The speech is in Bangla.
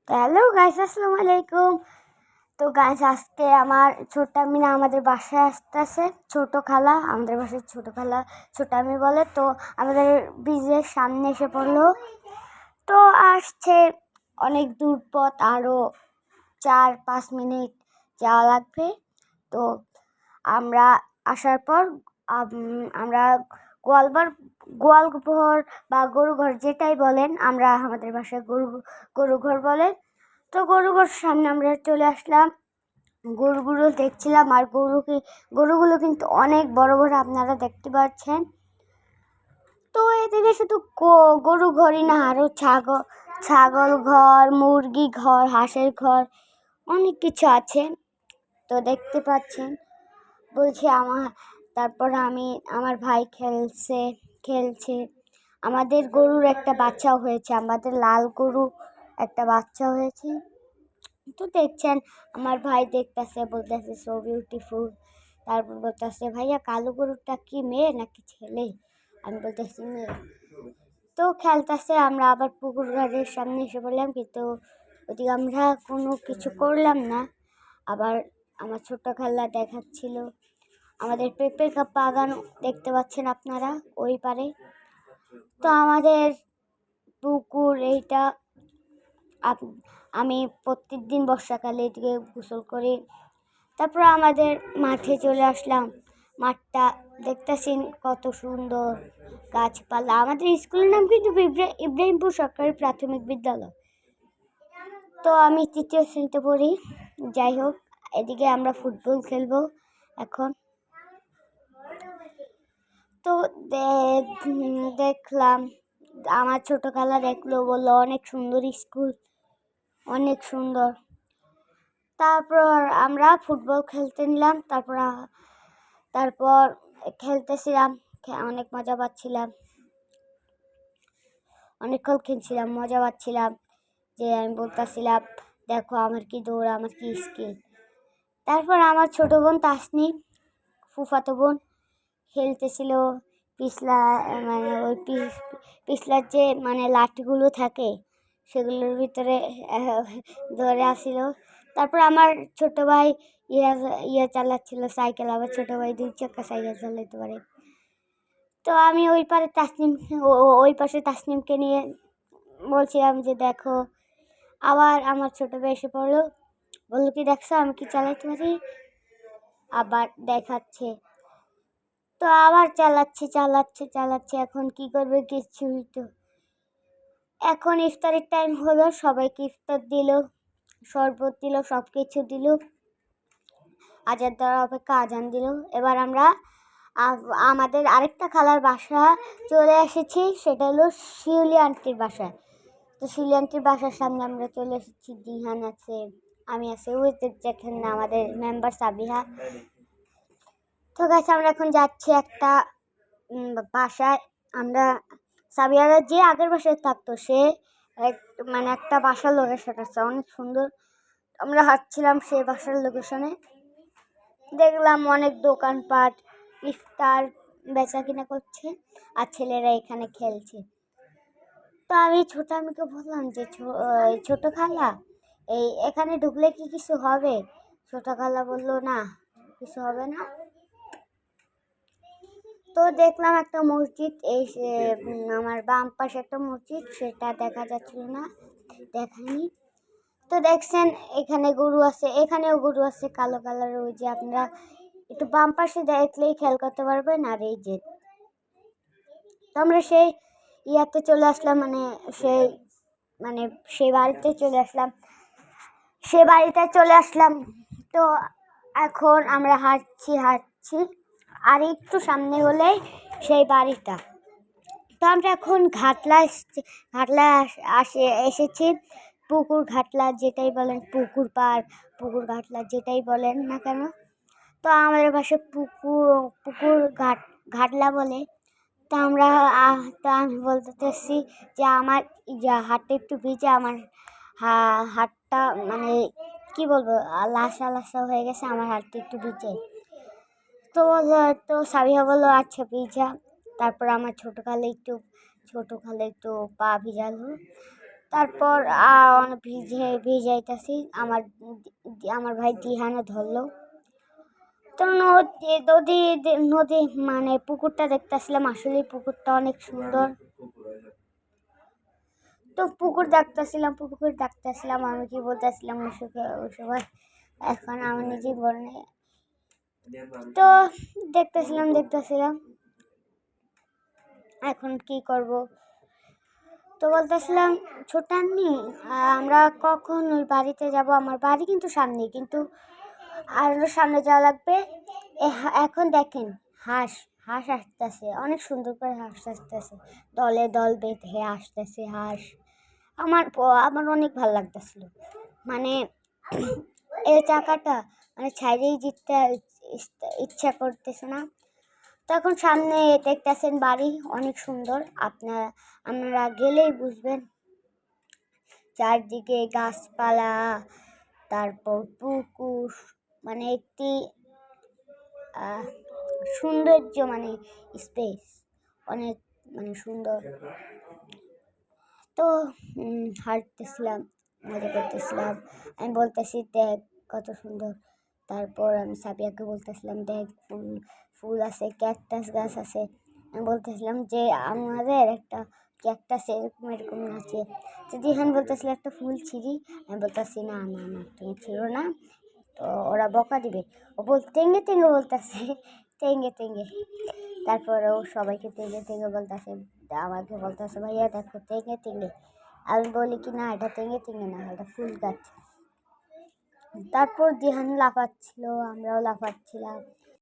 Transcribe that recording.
তো হ্যালো গাইস, আসসালামু আলাইকুম। তো গাইস, আজকে আমার ছোট আমিনা আমাদের বাসায় আসতেছে। ছোট খালা আমাদের বাসায়, ছোট খালা ছোট আমি বলে। তো আমাদের ব্রিজের সামনে এসে পড়লো। তো আসছে অনেক দূর পথ, আরও 4-5 মিনিট যাওয়া লাগবে। তো আমরা আসার পর আমরা গোয়ালঘর গোয়ালঘর বা গরু ঘর যেটাই বলেন, আমরা আমাদের বাসায় গরু ঘর বলে। তো গরু ঘর সামনে আমরা চলে আসলাম, গরুগুলো দেখছিলাম। আর গরুগুলো কিন্তু অনেক বড় বড়, আপনারা দেখতে পাচ্ছেন। তো এদিকে শুধু গরু ঘরই না, আরও ছাগল ঘর, মুরগি ঘর, হাঁসের ঘর, অনেক কিছু আছে। তো দেখতে পাচ্ছেন, বলছি তারপর আমার ভাই খেলছে। আমাদের গরুর একটা বাচ্চাও হয়েছে, আমাদের লাল গরু একটা বাচ্চা হয়েছে। তো দেখছেন, আমার ভাই দেখতেছে, বলতেছে সো বিউটিফুল। তারপর বলতেছে, ভাইয়া কালো গরুটা কি মেয়ে নাকি ছেলে? আমি বলতেছি মেয়ে। তো খেলতেছে, আমরা আবার পুকুর ঘাটের সামনে এসে বললাম, কিন্তু ওদিকে আমরা কোনো কিছু করলাম না। আবার আমার ছোট খালা দেখাচ্ছিল আমাদের পেঁপে বাগান, দেখতে পাচ্ছেন আপনারা ওই পারে। তো আমাদের পুকুর এইটা, আমি প্রত্যেকদিন বর্ষাকালে এদিকে গোসল করি। তারপর আমাদের মাঠে চলে আসলাম। মাঠটা দেখতেছি কত সুন্দর, গাছপালা। আমাদের স্কুলের নাম কিন্তু ইব্রাহিমপুর সরকারি প্রাথমিক বিদ্যালয়। তো আমি 3য় শ্রেণীতে পড়ি। যাই হোক, এদিকে আমরা ফুটবল খেলবো এখন। তো দেখলাম, আমার ছোট খালা দেখলো, বললো অনেক সুন্দর স্কুল, অনেক সুন্দর। তারপর আমরা ফুটবল খেলতে নিলাম। তারপর খেলতেছিলাম, অনেক মজা পাচ্ছিলাম, অনেকক্ষণ খেলছিলাম, মজা পাচ্ছিলাম। যে আমি বলতেছিলাম, দেখো আমার কি দৌড়, আমার কি স্কিল। তারপর আমার ছোট বোন তাসনি, ফুফাতো বোন, খেলতেছিল পিছলা, মানে ওই পিছলার যে লাঠিগুলো থাকে, সেগুলোর ভিতরে ধরে আসছিল। তারপর আমার ছোট ভাই ইয়া চালাচ্ছিল সাইকেল, আবার ছোট ভাই 2 চাকা সাইকেল চালাতে পারে। তো আমি ওই পাশে তাসনিমকে নিয়ে বলছিলাম যে দেখো। আবার আমার ছোট ভাই এসে পড়লো, বললো কি দেখছো আমি কি চালাতে পারি, আবার দেখাচ্ছে। তো আবার চালাচ্ছে। এখন কি করবে কিছুই তো। এখন ইফতারের টাইম হলো, সবাইকে ইফতার দিল, শরবত দিল, সব কিছু দিল। আজান দেওয়ার অপেক্ষা, আজান দিল। এবার আমরা আমাদের আরেকটা খালার বাসা চলে এসেছি, সেটা হলো শিউলি আন্টির বাসায়। তো শিউলি আন্টির বাসার সামনে আমরা চলে এসেছি। দিহান আছে, আমি আছি, ওই যেখানে আমাদের মেম্বার সাবিহা। তো গাছ আমরা এখন যাচ্ছি একটা বাসায়। আমরা সাবিহারা যে আগের বাসায় থাকতো, সে একটা বাসার লোকেশন আছে, অনেক সুন্দর। আমরা হাঁটছিলাম সেই বাসার লোকেশনে, দেখলাম অনেক দোকানপাট, ইফতার বেচা কিনা করছে, আর ছেলেরা এখানে খেলছে। তো আমি আমিকে বললাম যে ছোট খালা, এখানে ঢুকলে কি কিছু হবে? ছোট খালা বললো না, কিছু হবে না। তো দেখলাম একটা মসজিদ, আমার বাম পাশে একটা মসজিদ, সেটা দেখা যাচ্ছিল না, দেখায়নি। তো দেখছেন এখানে গরু আছে, এখানেও গরু আছে কালো কালারের, ওই যে আপনারা একটু বাম পাশে দেখলেই খেয়াল করতে পারবেন। আর এই যে, তো আমরা সেই ইয়াতে চলে আসলাম, সেই বাড়িতে চলে আসলাম। তো এখন আমরা হাঁটছি, আর একটু সামনে হলেই সেই বাড়িটা। তো আমরা এখন ঘাটলা এসেছি। পুকুর ঘাটলা যেটাই বলেন, পুকুর পাড়, পুকুর ঘাটলা যেটাই বলেন না কেন। তো আমাদের পাশে পুকুর ঘাটলা বলে। তো আমি বলতেছি যে আমার হাতটা একটু ভিজে, আমার হাতটা কি বলবো, লাসা হয়ে গেছে, আমার হাতটা একটু ভিজে। তো সাবিহা বললো আচ্ছা ভিজা। তারপর আমার ছোট খালে একটু পা ভিজালো। তারপর অনেক ভিজাইতেছি। আমার ভাই দিহানও ধরলো। তো নদী মানে পুকুরটা দেখতেছিলাম, আসলে পুকুরটা অনেক সুন্দর। তো পুকুর ডাকতেছিলাম, আমি কি বলতেছিলাম ওই সময়, এখন আমার নিজেই বলে। তো দেখতেছিলাম এখন কি করব। তো বলতেছিলাম ছোট আম্মি, আমরা কখন ওই বাড়িতে যাব? আমার বাড়ি কিন্তু সামনে, কিন্তু আরও সামনে যাওয়া লাগবে। এখন দেখেন হাঁস হাঁস আসতেছে, অনেক সুন্দর করে হাঁস আসতেছে, দলে দল বেঁধে আসতেছে হাঁস। আমার অনেক ভালো লাগতেছিল, মানে এই চাকাটা মানে ছাইড়েই জিততে ইচ্ছা করতেছে না। তখন সামনে দেখতেছেন বাড়ি অনেক সুন্দর, আপনারা গেলেই বুঝবেন। চারদিকে গাছপালা, তারপর পুকুর, মানে একটি সৌন্দর্য, মানে স্পেস অনেক মানে সুন্দর। তো হাঁটতেছিলাম, মজা করতেছিলাম। আমি বলতেছি দেখ কত সুন্দর। তারপর আমি সাবিয়াকে বলতেছিলাম দেখ ফুল আছে, ক্যাকটাস গাছ আছে। আমি বলতেছিলাম যে আমাদের একটা ক্যাকটাস এরকম এরকম আছে। তো দিহান বলতেছিল একটা ফুল ছিঁড়ি। আমি বলতেছি না না না, তুমি ছিঁড়ো না, তো ওরা বকা দিবে। ও তেঙ্গে তেঙ্গে বলতেছে, তেঙ্গে তেঙ্গে। তারপরে ও সবাইকে তেঙ্গে তেঙ্গে বলতেছে, আমাকে বলতেছে ভাইয়া দেখো তেঙ্গে তেঙ্গে। আমি বলি কি না, এটা তেঙ্গে তেঙ্গে না, এটা ফুল গাছ। তারপর দিহান লাফাচ্ছিল, আমরাও লাফাচ্ছিলাম।